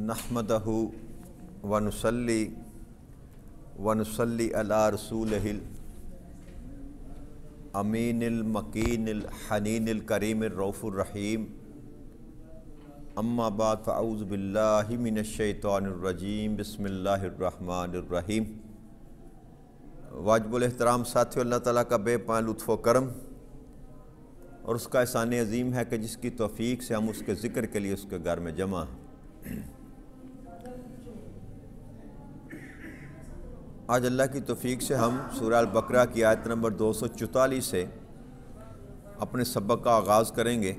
نحمدہ ونصلی علی رسولہ الامین المکین الحنین الکریم الرؤوف الرحیم اما بعد فاعوذ باللہ من الشیطان الرجیم بسم اللہ الرحمن الرحیم۔ واجب الاحترام ساتھیو، اللہ تعالیٰ کا بے پناہ لطف و کرم اور اس کا احسان عظیم ہے کہ جس کی توفیق سے ہم اس کے ذکر کے لیے اس کے گھر میں جمع ہیں۔ آج اللہ کی توفیق سے ہم سورہ البقرہ کی آیت نمبر 244 سے اپنے سبق کا آغاز کریں گے۔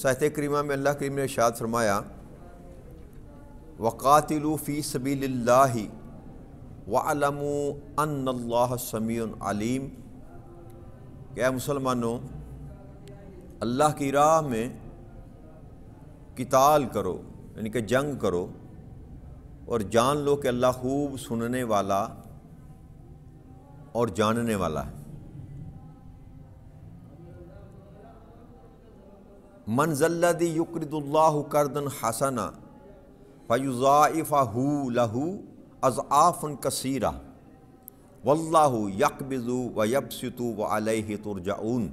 آیت کریمہ میں اللہ کریم نے ارشاد فرمایا وَقَاتِلُوا فِي سَبِيلِ اللَّهِ وَاعْلَمُوا أَنَّ اللَّهَ سَمِيعٌ عَلِيمٌ کہ اے مسلمانوں، اللہ کی راہ میں قتال کرو، یعنی کہ جنگ کرو، اور جان لو کہ اللہ خوب سننے والا اور جاننے والا ہے۔ من ذا الذی یقرض اللہ قرضا حسنا فیضاعفہ لہ اضعافا کثیرہ واللہ یقبض ویبسط وعلیہ ترجعون۔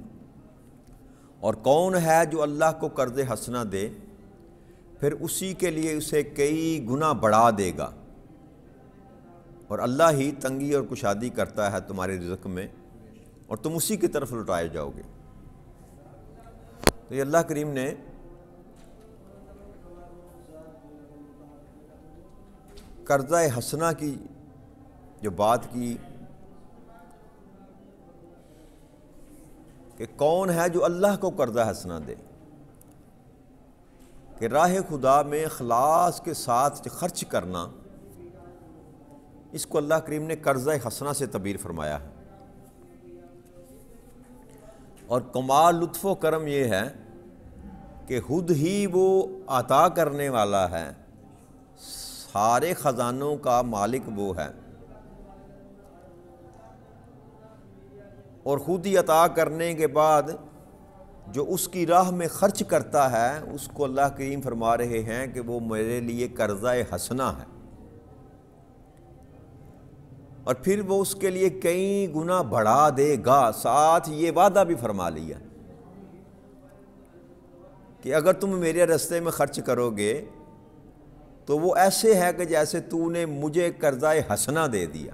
اور کون ہے جو اللہ کو قرض حسنا دے پھر اسی کے لیے اسے کئی گنا بڑھا دے گا، اور اللہ ہی تنگی اور کشادی کرتا ہے تمہارے رزق میں، اور تم اسی کی طرف لوٹائے جاؤ گے۔ تو یہ اللہ کریم نے قرضہ حسنہ کی جو بات کی کہ کون ہے جو اللہ کو قرضہ حسنہ دے، کہ راہ خدا میں اخلاص کے ساتھ خرچ کرنا، اس کو اللہ کریم نے قرضہ حسنہ سے تعبیر فرمایا ہے۔ اور کمال لطف و کرم یہ ہے کہ خود ہی وہ عطا کرنے والا ہے، سارے خزانوں کا مالک وہ ہے، اور خود ہی عطا کرنے کے بعد جو اس کی راہ میں خرچ کرتا ہے اس کو اللہ کریم فرما رہے ہیں کہ وہ میرے لیے قرضہ حسنہ ہے، اور پھر وہ اس کے لیے کئی گنا بڑھا دے گا۔ ساتھ یہ وعدہ بھی فرما لیا کہ اگر تم میرے راستے میں خرچ کرو گے تو وہ ایسے ہے کہ جیسے تو نے مجھے قرضہ حسنہ دے دیا،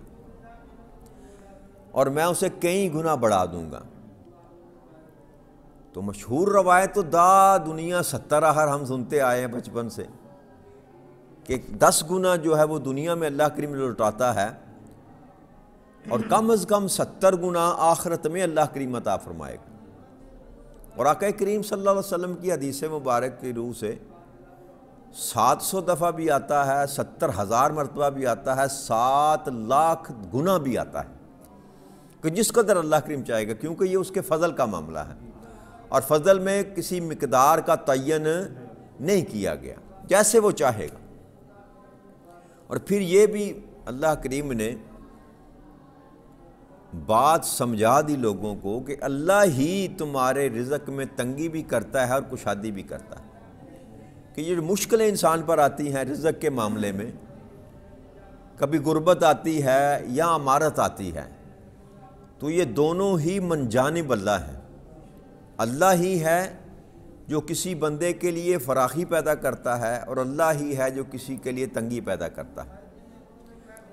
اور میں اسے کئی گنا بڑھا دوں گا۔ تو مشہور روایت تو دنیا 70 آہر ہم سنتے آئے ہیں بچپن سے کہ 10 گنا جو ہے وہ دنیا میں اللہ کریم لوٹاتا ہے، اور کم از کم 70 گنا آخرت میں اللہ کریم عطا فرمائے گا۔ اور آقا کریم صلی اللہ علیہ وسلم کی حدیث مبارک کی روح سے 700 دفعہ بھی آتا ہے، 70,000 مرتبہ بھی آتا ہے، 7 لاکھ گنا بھی آتا ہے کہ جس قدر اللہ کریم چاہے گا، کیونکہ یہ اس کے فضل کا معاملہ ہے، اور فضل میں کسی مقدار کا تعین نہیں کیا گیا، جیسے وہ چاہے گا۔ اور پھر یہ بھی اللہ کریم نے بات سمجھا دی لوگوں کو کہ اللہ ہی تمہارے رزق میں تنگی بھی کرتا ہے اور کشادی بھی کرتا ہے، کہ یہ مشکلیں انسان پر آتی ہیں رزق کے معاملے میں، کبھی غربت آتی ہے یا امارت آتی ہے، تو یہ دونوں ہی من جانب اللہ ہے۔ اللہ ہی ہے جو کسی بندے کے لیے فراخی پیدا کرتا ہے، اور اللہ ہی ہے جو کسی کے لیے تنگی پیدا کرتا ہے۔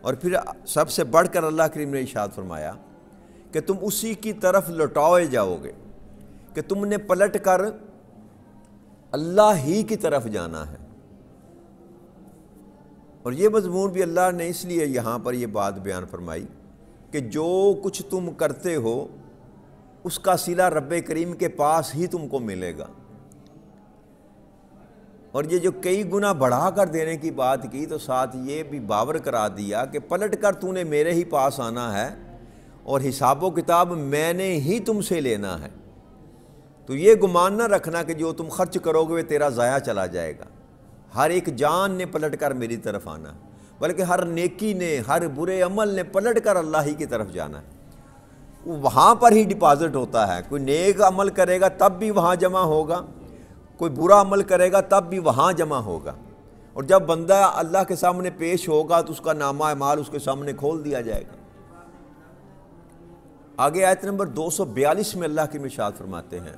اور پھر سب سے بڑھ کر اللہ کریم نے ارشاد فرمایا کہ تم اسی کی طرف لوٹائے جاؤ گے، کہ تم نے پلٹ کر اللہ ہی کی طرف جانا ہے۔ اور یہ مضمون بھی اللہ نے اس لیے یہاں پر یہ بات بیان فرمائی کہ جو کچھ تم کرتے ہو اس کا صلہ رب کریم کے پاس ہی تم کو ملے گا۔ اور یہ جو کئی گنا بڑھا کر دینے کی بات کی تو ساتھ یہ بھی باور کرا دیا کہ پلٹ کر تو نے میرے ہی پاس آنا ہے، اور حساب و کتاب میں نے ہی تم سے لینا ہے۔ تو یہ گمان نہ رکھنا کہ جو تم خرچ کرو گے وہ تیرا ضائع چلا جائے گا، ہر ایک جان نے پلٹ کر میری طرف آنا ہے، بلکہ ہر نیکی نے، ہر برے عمل نے پلٹ کر اللہ ہی کی طرف جانا ہے۔ وہاں پر ہی ڈپازٹ ہوتا ہے، کوئی نیک عمل کرے گا تب بھی وہاں جمع ہوگا، کوئی برا عمل کرے گا تب بھی وہاں جمع ہوگا، اور جب بندہ اللہ کے سامنے پیش ہوگا تو اس کا نامہ اعمال اس کے سامنے کھول دیا جائے گا۔ آگے آیت نمبر 242 میں اللہ کی ارشاد فرماتے ہیں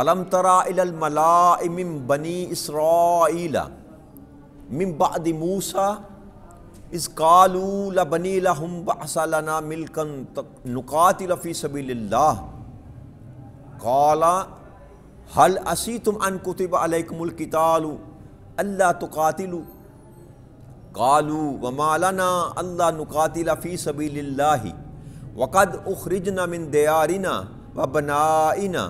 الم تری الی الملاء من بنی اسرائیل من بعد موسیٰ اذ قالوا لبنی لہم بعث لنا ملکا نقاتل فی سبیل اللہ قال هل عصیتم ان کتب علیکم القتال الا تقاتلوا قالوا وما لنا الا نقاتل فی سبیل اللہ وقد اخرجنا من دیارنا وبنائنا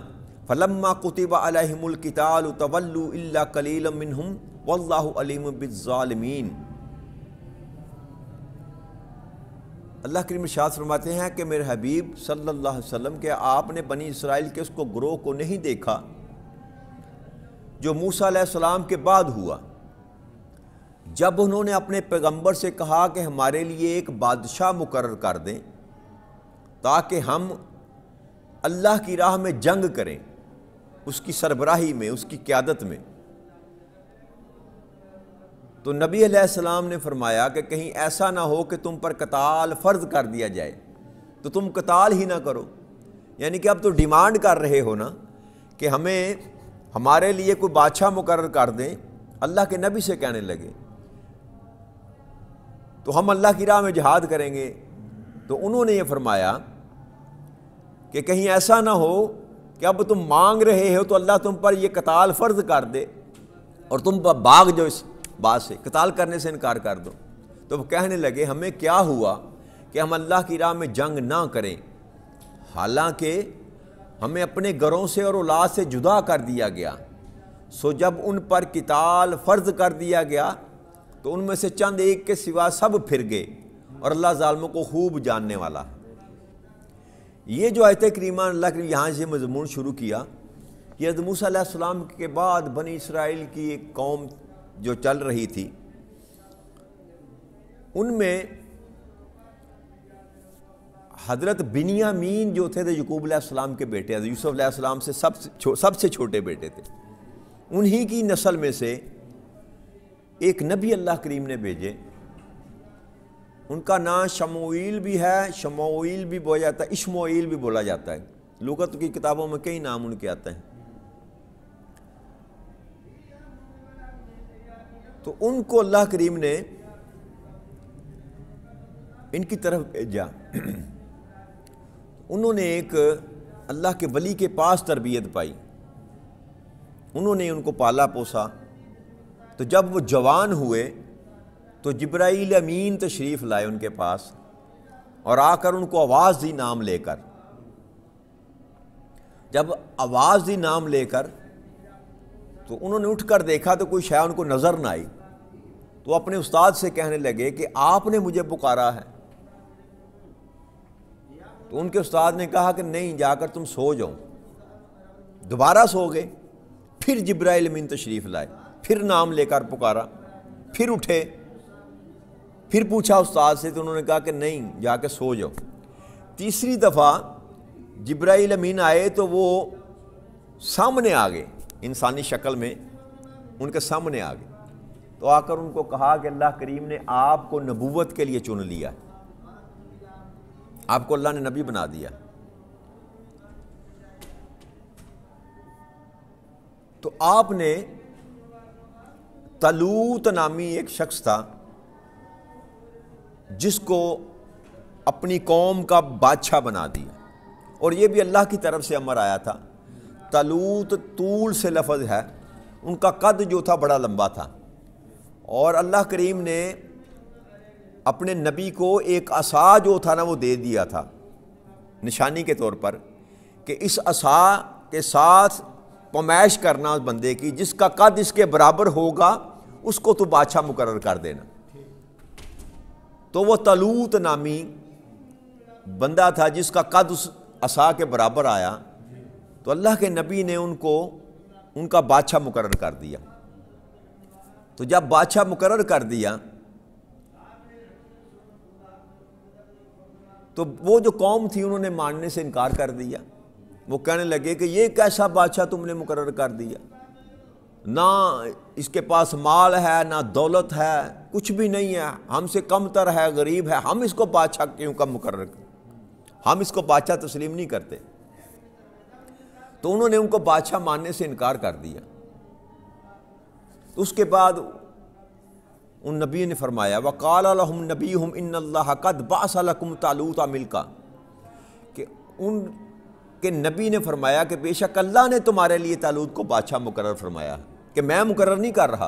فلما کتب علیہم القتال تولوا الا قلیلا منہم واللہ علیم بالظالمین۔ اللہ کریم ارشاد فرماتے ہیں کہ میرے حبیب صلی اللہ علیہ وسلم کہ آپ نے بنی اسرائیل کے اس کو گروہ کو نہیں دیکھا جو موسیٰ علیہ السلام کے بعد ہوا، جب انہوں نے اپنے پیغمبر سے کہا کہ ہمارے لیے ایک بادشاہ مقرر کر دیں تاکہ ہم اللہ کی راہ میں جنگ کریں، اس کی سربراہی میں، اس کی قیادت میں۔ تو نبی علیہ السلام نے فرمایا کہ کہیں ایسا نہ ہو کہ تم پر قتال فرض کر دیا جائے تو تم قتال ہی نہ کرو، یعنی کہ اب تو ڈیمانڈ کر رہے ہو نا کہ ہمیں ہمارے لیے کوئی بادشاہ مقرر کر دیں، اللہ کے نبی سے کہنے لگے تو ہم اللہ کی راہ میں جہاد کریں گے۔ تو انہوں نے یہ فرمایا کہ کہیں ایسا نہ ہو کہ اب تم مانگ رہے ہو تو اللہ تم پر یہ قتال فرض کر دے اور تم بھاگ جو اس بات سے قتال کرنے سے انکار کر دو۔ تو وہ کہنے لگے ہمیں کیا ہوا کہ ہم اللہ کی راہ میں جنگ نہ کریں، حالانکہ ہمیں اپنے گھروں سے اور اولاد سے جدا کر دیا گیا، سو جب ان پر قتال فرض کر دیا گیا تو ان میں سے چند ایک کے سوا سب پھر گئے، اور اللہ ظالموں کو خوب جاننے والا ہے۔ یہ جو آیت کریمہ اللہ کے یہاں سے مضمون شروع کیا، یہ حضرت موسیٰ علیہ السلام کے بعد بنی اسرائیل کی ایک قوم جو چل رہی تھی، ان میں حضرت بنیامین جو تھے یعقوب علیہ السلام کے بیٹے، حضرت یوسف علیہ السلام سے سب سے چھوٹے بیٹے تھے، انہی کی نسل میں سے ایک نبی اللہ کریم نے بھیجے، ان کا نام شموئیل بھی ہے، شموئیل بھی بولا جاتا ہے، اشموئیل بھی بولا جاتا ہے، لغت کی کتابوں میں کئی نام ان کے آتے ہیں۔ تو ان کو اللہ کریم نے ان کی طرف بھیجا، انہوں نے ایک اللہ کے ولی کے پاس تربیت پائی، انہوں نے ان کو پالا پوسا۔ تو جب وہ جوان ہوئے تو جبرائیل امین تشریف لائے ان کے پاس اور آ کر ان کو آواز دی نام لے کر۔ جب آواز دی نام لے کر تو انہوں نے اٹھ کر دیکھا تو کوئی شے ان کو نظر نہ آئی، تو اپنے استاد سے کہنے لگے کہ آپ نے مجھے پکارا ہے۔ تو ان کے استاد نے کہا کہ نہیں، جا کر تم سو جاؤ۔ دوبارہ سو گئے، پھر جبرائیل امین تشریف لائے، پھر نام لے کر پکارا، پھر اٹھے، پھر پوچھا استاد سے تو انہوں نے کہا کہ نہیں، جا کے سو جاؤ۔ تیسری دفعہ جبرائیل امین آئے تو وہ سامنے آ گئے، انسانی شکل میں ان کے سامنے آ گئے، تو آ کر ان کو کہا کہ اللہ کریم نے آپ کو نبوت کے لیے چن لیا، آپ کو اللہ نے نبی بنا دیا۔ تو آپ نے طالوت نامی ایک شخص تھا جس کو اپنی قوم کا بادشاہ بنا دیا، اور یہ بھی اللہ کی طرف سے امر آیا تھا۔ طالوت طول سے لفظ ہے، ان کا قد جو تھا بڑا لمبا تھا، اور اللہ کریم نے اپنے نبی کو ایک عصا جو تھا نا وہ دے دیا تھا نشانی کے طور پر کہ اس عصا کے ساتھ پمائش کرنا بندے کی، جس کا قد اس کے برابر ہوگا اس کو تو بادشاہ مقرر کر دینا۔ تو وہ طالوت نامی بندہ تھا جس کا قد اس عصا کے برابر آیا، تو اللہ کے نبی نے ان کو ان کا بادشاہ مقرر کر دیا۔ تو جب بادشاہ مقرر کر دیا تو وہ جو قوم تھی انہوں نے ماننے سے انکار کر دیا، وہ کہنے لگے کہ یہ کیسا بادشاہ تم نے مقرر کر دیا، نہ اس کے پاس مال ہے، نہ دولت ہے، کچھ بھی نہیں ہے، ہم سے کم تر ہے، غریب ہے، ہم اس کو بادشاہ کیوں کم مقرر کریں؟ ہم اس کو بادشاہ تسلیم نہیں کرتے۔ تو انہوں نے ان کو بادشاہ ماننے سے انکار کر دیا۔ تو اس کے بعد ان نبی نے فرمایا وَقَالَ لَهُمْ نَبِيُّهُمْ إِنَّ اللَّهَ قَدْ بَعَثَ لَكُمْ طَالُوتَ مِلْكًا، کہ ان کے نبی نے فرمایا کہ بے شک اللہ نے تمہارے لیے طالوت کو بادشاہ مقرر فرمایا ہے، کہ میں مقرر نہیں کر رہا،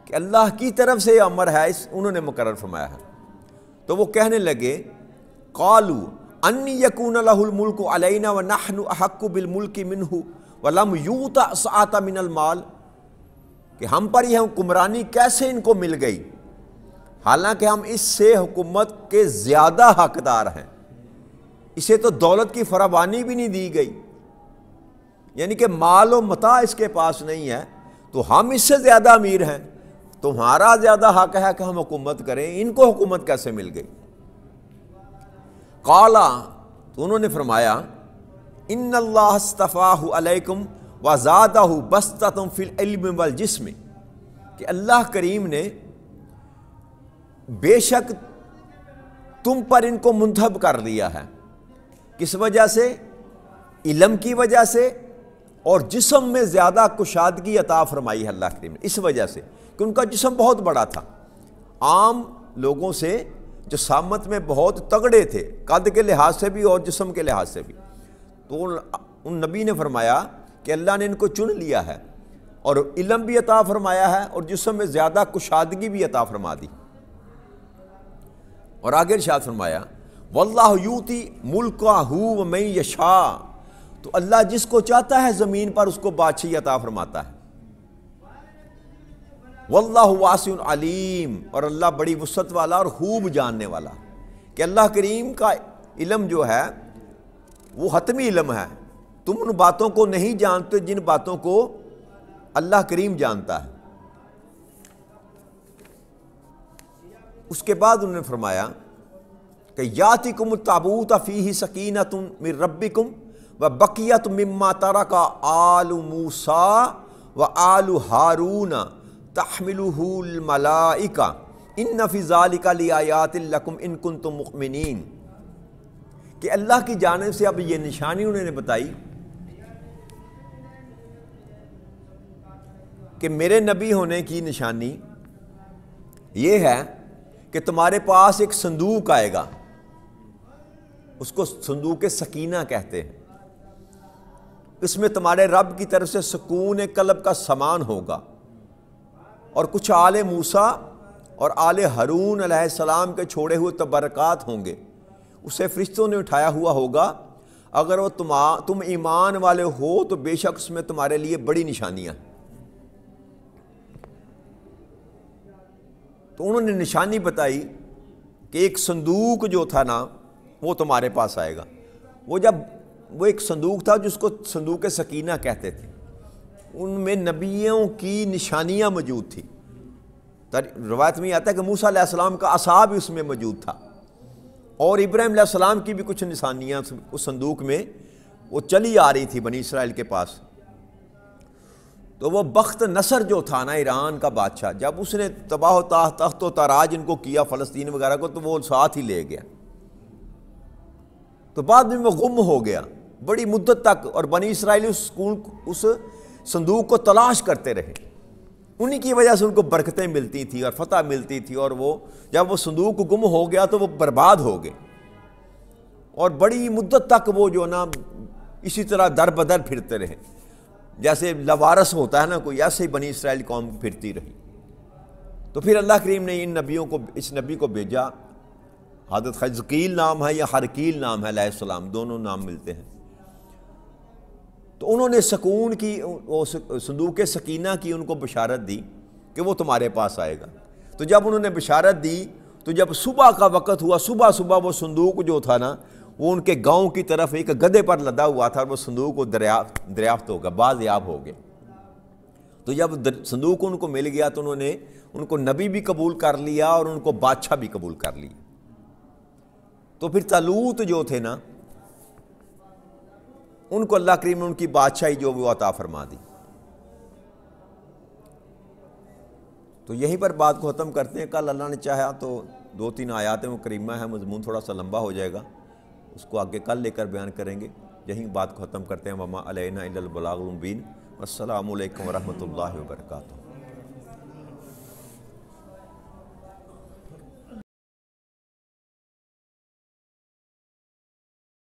کہ اللہ کی طرف سے یہ امر ہے، انہوں نے مقرر فرمایا ہے۔ تو وہ کہنے لگے قالوا ان یکون لہ الملک علینا ونحن احق بالملک منہ ولم یؤت سعۃ من المال، کہ ہم پر یہ حکمرانی کیسے ان کو مل گئی حالانکہ ہم اس سے حکومت کے زیادہ حقدار ہیں، اسے تو دولت کی فراوانی بھی نہیں دی گئی، یعنی کہ مال و متاع اس کے پاس نہیں ہے، تو ہم اس سے زیادہ امیر ہیں، تمہارا زیادہ حق ہے کہ ہم حکومت کریں، ان کو حکومت کیسے مل گئی؟ قالا، تو انہوں نے فرمایا ان اللہ اصطفاہ علیکم وزادہ بسطۃ فی العلم والجسم، کہ اللہ کریم نے بے شک تم پر ان کو منتخب کر لیا ہے، کس وجہ سے؟ علم کی وجہ سے، اور جسم میں زیادہ کشادگی عطا فرمائی ہے اللہ کریم نے، اس وجہ سے کہ ان کا جسم بہت بڑا تھا، عام لوگوں سے جسامت میں بہت تگڑے تھے، قد کے لحاظ سے بھی اور جسم کے لحاظ سے بھی۔ تو ان نبی نے فرمایا کہ اللہ نے ان کو چن لیا ہے اور علم بھی عطا فرمایا ہے اور جسم میں زیادہ کشادگی بھی عطا فرما دی۔ اور آگے ارشاد فرمایا واللہ یؤتی ملکہ ومن یشاء، تو اللہ جس کو چاہتا ہے زمین پر اس کو بادشاہی عطا فرماتا ہے۔ واللہ واسع علیم، اور اللہ بڑی وسعت والا اور خوب جاننے والا، کہ اللہ کریم کا علم جو ہے وہ حتمی علم ہے، تم ان باتوں کو نہیں جانتے جن باتوں کو اللہ کریم جانتا ہے۔ اس کے بعد انہوں نے فرمایا کہ یاتکم التابوت فیہ سکینۃ من ربکم وبقیۃ مما ترک آل موسیٰ وآل ہارون تحملہ الملائکہ ان فی ذلک لآیات لکم ان کنتم مؤمنین، کہ اللہ کی جانب سے اب یہ نشانی انہوں نے بتائی کہ میرے نبی ہونے کی نشانی یہ ہے کہ تمہارے پاس ایک صندوق آئے گا، اس کو صندوق سکینہ کہتے ہیں، اس میں تمہارے رب کی طرف سے سکون قلب کا سامان ہوگا، اور کچھ آل موسیٰ اور آل ہارون علیہ السلام کے چھوڑے ہوئے تبرکات ہوں گے، اسے فرشتوں نے اٹھایا ہوا ہوگا، اگر وہ تم ایمان والے ہو تو بے شک اس میں تمہارے لیے بڑی نشانیاں ہیں۔ تو انہوں نے نشانی بتائی کہ ایک صندوق جو تھا نا وہ تمہارے پاس آئے گا، وہ ایک صندوق تھا جس کو صندوق سکینہ کہتے تھے، ان میں نبیوں کی نشانیاں موجود تھی، روایت میں آتا ہے کہ موسیٰ علیہ السلام کا عصا بھی اس میں موجود تھا، اور ابراہیم علیہ السلام کی بھی کچھ نشانیاں اس صندوق میں وہ چلی آ رہی تھی بنی اسرائیل کے پاس۔ تو وہ بخت نصر جو تھا نا ایران کا بادشاہ، جب اس نے تباہ و تخت و تاراج ان کو کیا فلسطین وغیرہ کو، تو وہ ساتھ ہی لے گیا، تو بعد میں وہ گم ہو گیا بڑی مدت تک، اور بنی اسرائیل اس صندوق کو تلاش کرتے رہے، انہی کی وجہ سے ان کو برکتیں ملتی تھی اور فتح ملتی تھی، اور وہ جب وہ صندوق گم ہو گیا تو وہ برباد ہو گئے، اور بڑی مدت تک وہ جو نا اسی طرح در بدر پھرتے رہے، جیسے لوارث ہوتا ہے نا کوئی، ایسے ہی بنی اسرائیل قوم پھرتی رہی۔ تو پھر اللہ کریم نے ان نبیوں کو، اس نبی کو بھیجا، حضرت حزقیل نام ہے یا حرکیل نام ہے علیہ السلام، دونوں نام ملتے ہیں۔ تو انہوں نے سکون کی، صندوق سکینہ کی ان کو بشارت دی کہ وہ تمہارے پاس آئے گا۔ تو جب انہوں نے بشارت دی تو جب صبح کا وقت ہوا، صبح وہ صندوق جو تھا نا وہ ان کے گاؤں کی طرف ایک گدھے پر لدا ہوا تھا، اور وہ صندوق کو دریافت ہوگا، بازیاب ہو گئے۔ تو جب صندوق ان کو مل گیا تو انہوں نے ان کو نبی بھی قبول کر لیا اور ان کو بادشاہ بھی قبول کر لیا۔ تو پھر طالوت جو تھے نا ان کو اللہ کریم نے ان کی بادشاہی جو وہ عطا فرما دی۔ تو یہیں پر بات کو ختم کرتے ہیں. کل اللہ نے چاہا تو 2-3 آیات وہ کریمہ ہے، مضمون تھوڑا سا لمبا ہو جائے گا، اس کو آگے کل لے کر بیان کریں گے. یہیں بات کو ختم کرتے ہیں. وما علینا الا البلاغ المبین. السلام علیکم ورحمۃ اللہ وبرکاتہ.